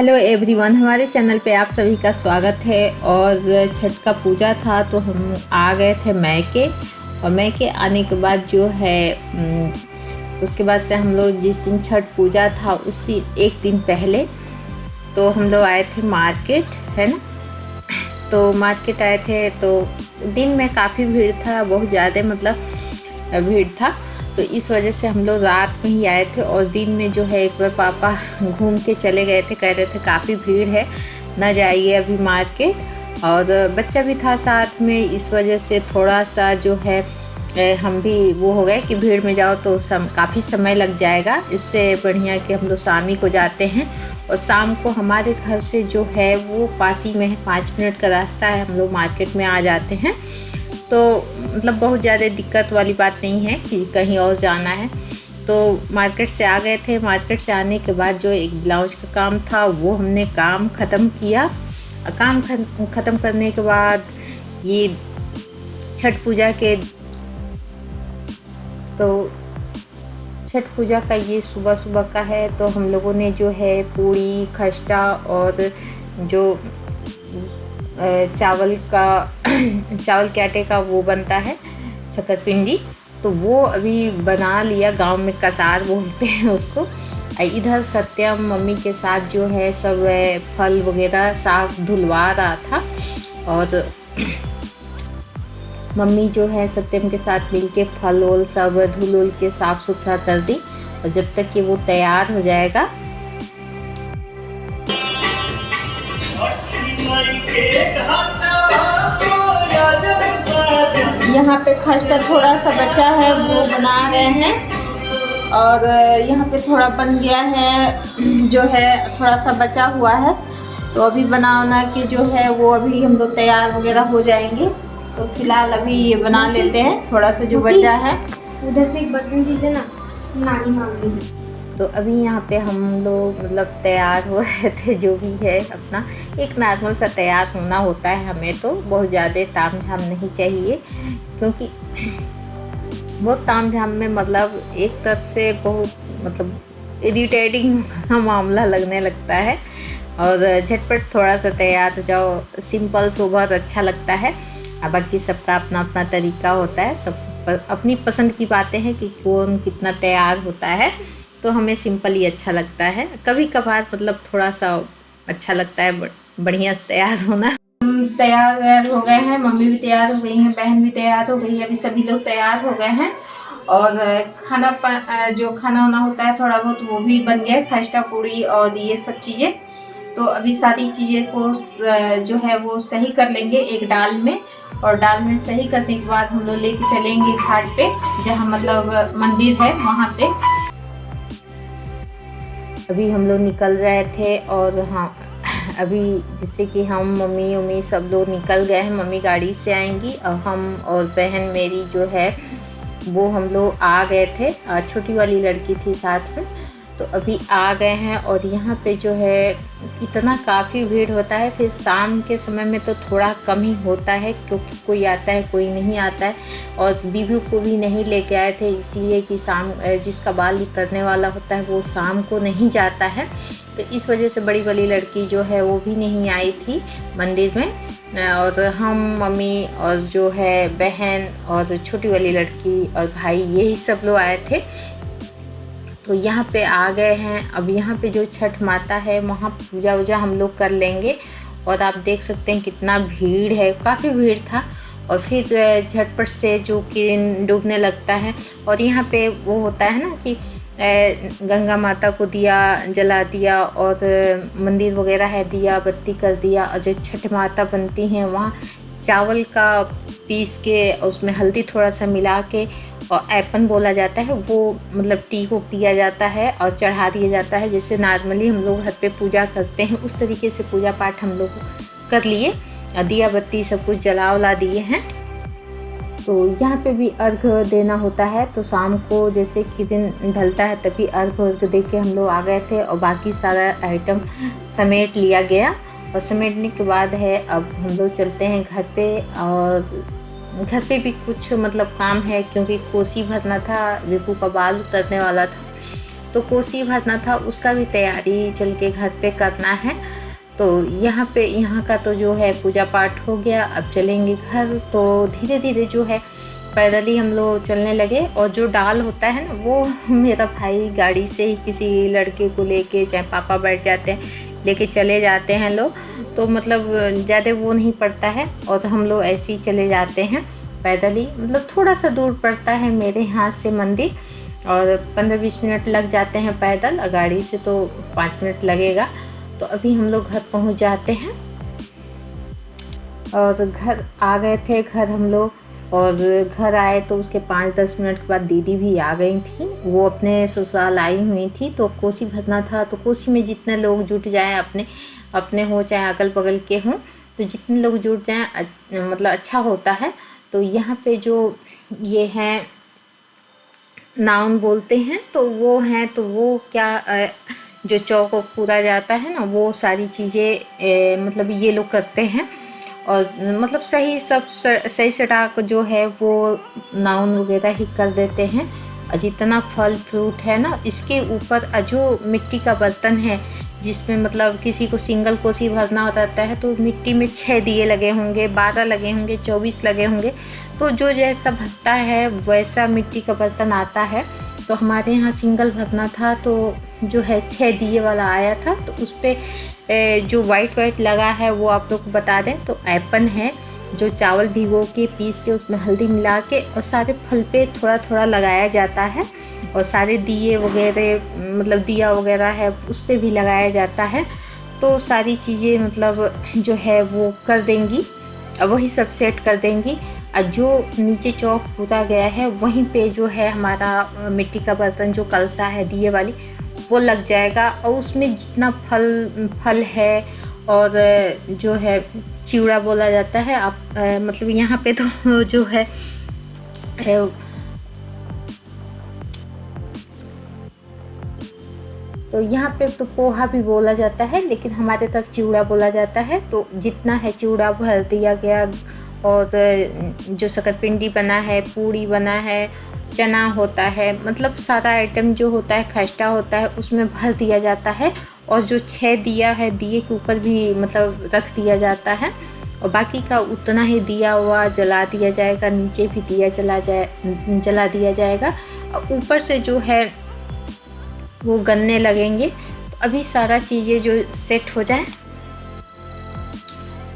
Hello everyone, हमारे channel पे आप सभी का स्वागत है। और छठ का पूजा था तो हम आ गए थे मैके। और मैके आने के बाद जो है उसके बाद से हम लोग जिस दिन छठ पूजा था उस दिन एक दिन पहले तो हम लोग आए थे मार्केट, है ना। तो मार्केट आए थे तो दिन में काफ़ी भीड़ था, बहुत ज़्यादा मतलब भीड़ था। तो इस वजह से हम लोग रात में ही आए थे और दिन में जो है एक बार पापा घूम के चले गए थे, कह रहे थे काफ़ी भीड़ है ना जाइए अभी मार्केट। और बच्चा भी था साथ में, इस वजह से थोड़ा सा जो है हम भी वो हो गए कि भीड़ में जाओ तो काफ़ी समय लग जाएगा। इससे बढ़िया कि हम लोग शाम ही को जाते हैं। और शाम को हमारे घर से जो है वो पास ही में है, 5 मिनट का रास्ता है, हम लोग मार्केट में आ जाते हैं। तो मतलब बहुत ज़्यादा दिक्कत वाली बात नहीं है कि कहीं और जाना है। तो मार्केट से आ गए थे। मार्केट से आने के बाद जो एक ब्लाउज का काम था वो हमने काम ख़त्म किया। काम ख़त्म करने के बाद ये छठ पूजा के तो छठ पूजा का ये सुबह सुबह का है। तो हम लोगों ने जो है पूड़ी खस्ता और जो चावल के आटे का वो बनता है शकरपिंडी, तो वो अभी बना लिया। गांव में कसार बोलते हैं उसको। इधर सत्यम मम्मी के साथ जो है सब फल वगैरह साफ धुलवा रहा था। और मम्मी जो है सत्यम के साथ मिलके फल वल सब धुल के साफ़ सुथरा कर दी। और जब तक कि वो तैयार हो जाएगा यहाँ पे खस्ता थोड़ा सा बचा है वो बना रहे हैं। और यहाँ पे थोड़ा बन गया है, जो है थोड़ा सा बचा हुआ है। तो अभी बना के जो है वो अभी हम लोग तैयार वगैरह हो जाएंगे। तो फिलहाल अभी ये बना लेते हैं थोड़ा सा जो बचा है। उधर से एक बर्तन दीजिए ना, नानी मांग रही है। तो अभी यहाँ पे हम लोग मतलब तैयार हो रहे थे। जो भी है अपना एक नॉर्मल सा तैयार होना होता है, हमें तो बहुत ज़्यादा ताम झाम नहीं चाहिए, क्योंकि बहुत ताम झाम में मतलब एक तरफ से बहुत मतलब इरिटेटिंग मामला लगने लगता है। और झटपट थोड़ा सा तैयार हो जाओ, सिंपल सोबर अच्छा लगता है। बाकी सबका अपना अपना तरीका होता है, सब अपनी पसंद की बातें हैं कि कौन कितना तैयार होता है। तो हमें सिंपल ही अच्छा लगता है, कभी कभार मतलब थोड़ा सा अच्छा लगता है बढ़िया से तैयार होना। तैयार हो गए हैं, मम्मी भी तैयार हो गई हैं, बहन भी तैयार हो गई है, अभी सभी लोग तैयार हो गए हैं। और जो खाना वाना होता है थोड़ा बहुत वो भी बन गया, खस्ता पूड़ी और ये सब चीज़ें। तो अभी सारी चीज़ें को जो है वो सही कर लेंगे एक डाल में। और डाल में सही करने के बाद हम लोग लेके चलेंगे घाट पे, जहाँ मतलब मंदिर है वहाँ पे। अभी हम लोग निकल रहे थे और हाँ अभी जैसे कि हम मम्मी सब लोग निकल गए हैं। मम्मी गाड़ी से आएंगी और हम और बहन मेरी जो है वो हम लोग आ गए थे। छोटी वाली लड़की थी साथ में, तो अभी आ गए हैं। और यहाँ पे जो है इतना काफ़ी भीड़ होता है। फिर शाम के समय में तो थोड़ा कम ही होता है, क्योंकि कोई आता है कोई नहीं आता है। और बीबी को भी नहीं लेके आए थे, इसलिए कि शाम जिसका बाल उतरने वाला होता है वो शाम को नहीं जाता है। तो इस वजह से बड़ी वाली लड़की जो है वो भी नहीं आई थी मंदिर में। और हम मम्मी और जो है बहन और छोटी वाली लड़की और भाई यही सब लोग आए थे। तो यहाँ पे आ गए हैं। अब यहाँ पे जो छठ माता है वहाँ पूजा वूजा हम लोग कर लेंगे। और आप देख सकते हैं कितना भीड़ है, काफ़ी भीड़ था। और फिर झटपट से जो किरण डूबने लगता है। और यहाँ पे वो होता है ना कि गंगा माता को दिया जला दिया और मंदिर वगैरह है दिया बत्ती कर दिया। और जो छठ माता बनती हैं वहाँ चावल का पीस के उसमें हल्दी थोड़ा सा मिला के और ऐपन बोला जाता है, वो मतलब टी को दिया जाता है और चढ़ा दिया जाता है। जैसे नॉर्मली हम लोग घर पे पूजा करते हैं उस तरीके से पूजा पाठ हम लोग कर लिए, दिया बत्ती सब कुछ जला उला दिए हैं। तो यहाँ पे भी अर्घ देना होता है। तो शाम को जैसे कि दिन ढलता है तभी अर्घ दे के हम लोग आ गए थे। और बाकी सारा आइटम समेट लिया गया। और समेटने के बाद है अब हम लोग चलते हैं घर पे। और घर पे भी कुछ मतलब काम है, क्योंकि कोसी भरना था, विपू का बाल उतरने वाला था। तो कोसी भरना था, उसका भी तैयारी चल के घर पे करना है। तो यहाँ का तो जो है पूजा पाठ हो गया, अब चलेंगे घर। तो धीरे धीरे जो है पैदल ही हम लोग चलने लगे। और जो डाल होता है ना, वो मेरा भाई गाड़ी से ही किसी लड़के को लेके, चाहे पापा बैठ जाते हैं, लेके चले जाते हैं लोग। तो मतलब ज़्यादा वो नहीं पड़ता है, और हम लोग ऐसे ही चले जाते हैं पैदल ही। मतलब थोड़ा सा दूर पड़ता है मेरे यहाँ से मंदिर, और 15-20 मिनट लग जाते हैं पैदल, और गाड़ी से तो 5 मिनट लगेगा। तो अभी हम लोग घर पहुँच जाते हैं, और घर आ गए थे हम लोग। और घर आए तो उसके 5-10 मिनट के बाद दीदी भी आ गई थी, वो अपने ससुराल आई हुई थी। तो कोसी भरना था, तो कोसी में जितने लोग जुट जाएं, अपने अपने हो चाहे अगल बगल के हों, तो जितने लोग जुट जाएं मतलब अच्छा होता है। तो यहाँ पे जो ये हैं नाउन बोलते हैं, तो वो हैं, तो वो क्या जो चौक पूरा जाता है ना, वो सारी चीज़ें मतलब ये लोग करते हैं। और मतलब सही सटाक जो है वो नाउन वगैरह ही कर देते हैं। और जितना फल फ्रूट है ना, इसके ऊपर जो मिट्टी का बर्तन है, जिसमें मतलब किसी को सिंगल कोसी भरना रहता है, तो मिट्टी में 6 दिए लगे होंगे, 12 लगे होंगे, 24 लगे होंगे। तो जो जैसा भरता है वैसा मिट्टी का बर्तन आता है। तो हमारे यहाँ सिंगल भरना था, तो जो है 6 दिए वाला आया था। तो उस पर जो वाइट लगा है वो आप लोग को बता दें, तो ऐपन है, जो चावल भिगो के पीस के उसमें हल्दी मिला के और सारे फल पे थोड़ा थोड़ा लगाया जाता है। और सारे दिए वगैरह मतलब दिया वगैरह है उस पर भी लगाया जाता है। तो सारी चीज़ें मतलब जो है वो कर देंगी, वही सब सेट कर देंगी। और जो नीचे चौक पूरा गया है, वहीं पे जो है हमारा मिट्टी का बर्तन, जो कलसा है दिए वाली, वो लग जाएगा। और उसमें जितना फल है, और जो है चिवड़ा बोला जाता है, आप मतलब यहाँ पे तो जो है तो यहाँ पे तो पोहा भी बोला जाता है, लेकिन हमारे तरफ चिवड़ा बोला जाता है। तो जितना है चिवड़ा भर दिया गया। और जो शकरपिंडी बना है, पूड़ी बना है, चना होता है, मतलब सारा आइटम जो होता है, खस्ता होता है, उसमें भर दिया जाता है। और जो 6 दिया है, दिए के ऊपर भी मतलब रख दिया जाता है। और बाकी का उतना ही दिया हुआ जला दिया जाएगा, नीचे भी दिया जला दिया जाएगा। और ऊपर से जो है वो गन्ने लगेंगे। तो अभी सारा चीज़ें जो सेट हो जाए,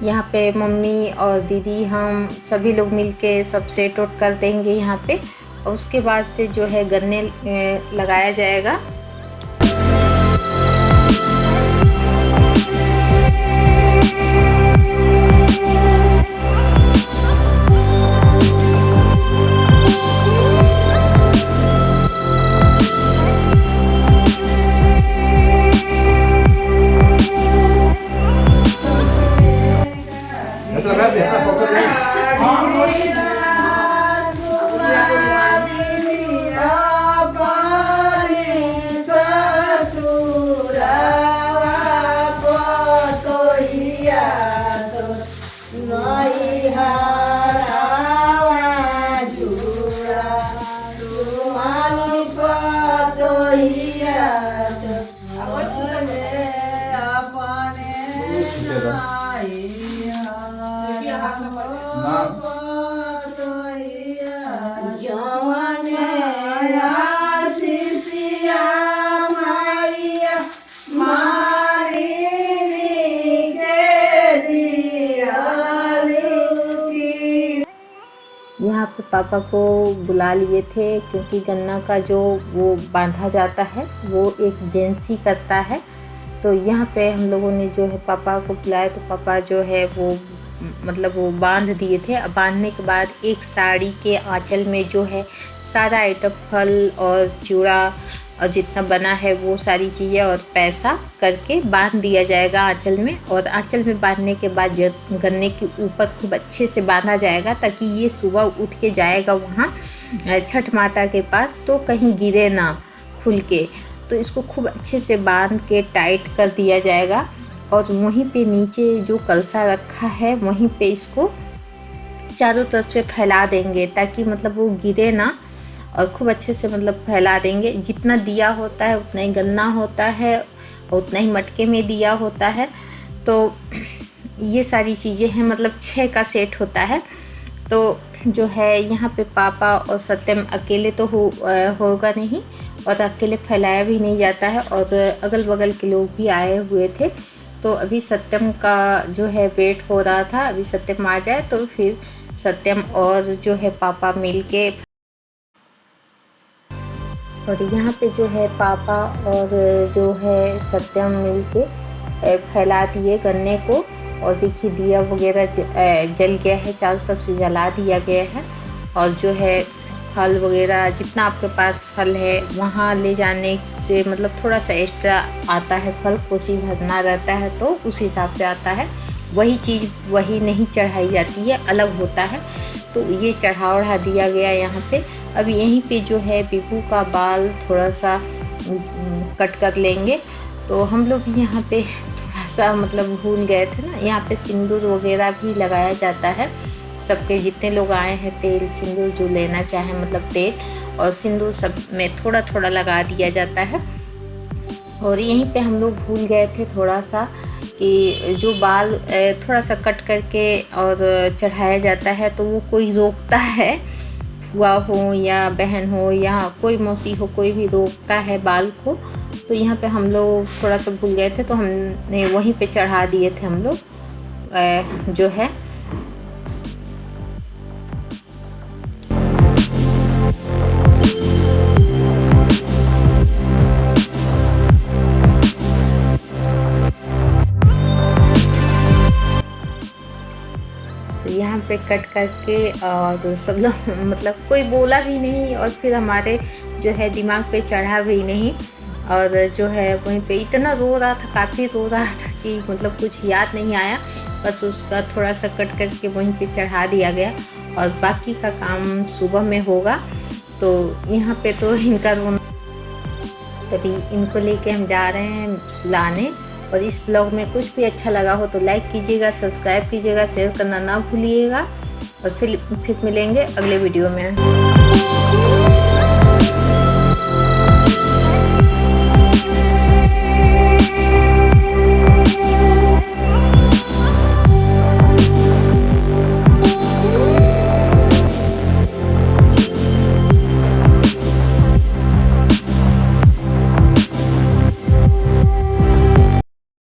यहाँ पे मम्मी और दीदी हम सभी लोग मिलके सब सेट आउट कर देंगे यहाँ पे। और उसके बाद से जो है गन्ने लगाया जाएगा। यहाँ पे पापा को बुला लिए थे, क्योंकि गन्ना का जो वो बांधा जाता है वो एक जेंट्स ही करता है। तो यहाँ पे हम लोगों ने जो है पापा को बुलाया, तो पापा जो है वो मतलब वो बांध दिए थे। अब बांधने के बाद एक साड़ी के आंचल में जो है सारा आइटम, फल और चूड़ा और जितना बना है वो सारी चीज़ें और पैसा करके बांध दिया जाएगा आंचल में। और आंचल में बांधने के बाद गन्ने के ऊपर खूब अच्छे से बांधा जाएगा, ताकि ये सुबह उठ के जाएगा वहाँ छठ माता के पास, तो कहीं गिरे ना खुल के। तो इसको खूब अच्छे से बांध के टाइट कर दिया जाएगा। और वहीं पे नीचे जो कलसा रखा है, वहीं पे इसको चारों तरफ से फैला देंगे, ताकि मतलब वो गिरे ना। और खूब अच्छे से मतलब फैला देंगे। जितना दिया होता है उतना ही गन्ना होता है और उतना ही मटके में दिया होता है। तो ये सारी चीज़ें हैं, मतलब 6 का सेट होता है। तो जो है यहाँ पे पापा और सत्यम अकेले तो होगा नहीं, और अकेले फैलाया भी नहीं जाता है, और अगल बगल के लोग भी आए हुए थे। तो अभी सत्यम का जो है वेट हो रहा था, अभी सत्यम आ जाए तो फिर सत्यम और जो है पापा मिलके, और यहाँ पे जो है पापा और जो है सत्यम मिलके फैला दिए गन्ने को। और देखिए दिया वगैरह जल गया है, चारों तरफ से जला दिया गया है। और जो है फल वगैरह जितना आपके पास फल है वहाँ ले जाने से मतलब थोड़ा सा एक्स्ट्रा आता है, फल कोसी भरना रहता है तो उस हिसाब से आता है। वही चीज़ वही नहीं चढ़ाई जाती है, अलग होता है। तो ये चढ़ा दिया गया यहाँ पे। अब यहीं पे जो है बिभू का बाल थोड़ा सा कट कर लेंगे। तो हम लोग यहाँ पे थोड़ा सा मतलब भूल गए थे ना, यहाँ पे सिंदूर वगैरह भी लगाया जाता है। सबके जितने लोग आए हैं तेल सिंदूर जो लेना चाहे मतलब तेल और सिंदूर सब में थोड़ा थोड़ा लगा दिया जाता है। और यहीं पे हम लोग भूल गए थे थोड़ा सा कि जो बाल थोड़ा सा कट करके और चढ़ाया जाता है तो वो कोई रोकता है, फुआ हो या बहन हो या कोई मौसी हो, कोई भी रोकता है बाल को। तो यहाँ पे हम लोग थोड़ा सा भूल गए थे तो हमने वहीं पे चढ़ा दिए थे हम लोग जो है। यहाँ पे कट करके और सब लोग मतलब कोई बोला भी नहीं, और फिर हमारे जो है दिमाग पे चढ़ा भी नहीं। और जो है वहीं पे इतना रो रहा था, काफ़ी रो रहा था कि मतलब कुछ याद नहीं आया, बस उसका थोड़ा सा कट करके वहीं पे चढ़ा दिया गया। और बाकी का काम सुबह में होगा। तो यहाँ पे तो इनका रोना, तभी इनको लेके हम जा रहे हैं सुलाने। और इस ब्लॉग में कुछ भी अच्छा लगा हो तो लाइक कीजिएगा, सब्सक्राइब कीजिएगा, शेयर करना ना भूलिएगा। और फिर मिलेंगे अगले वीडियो में।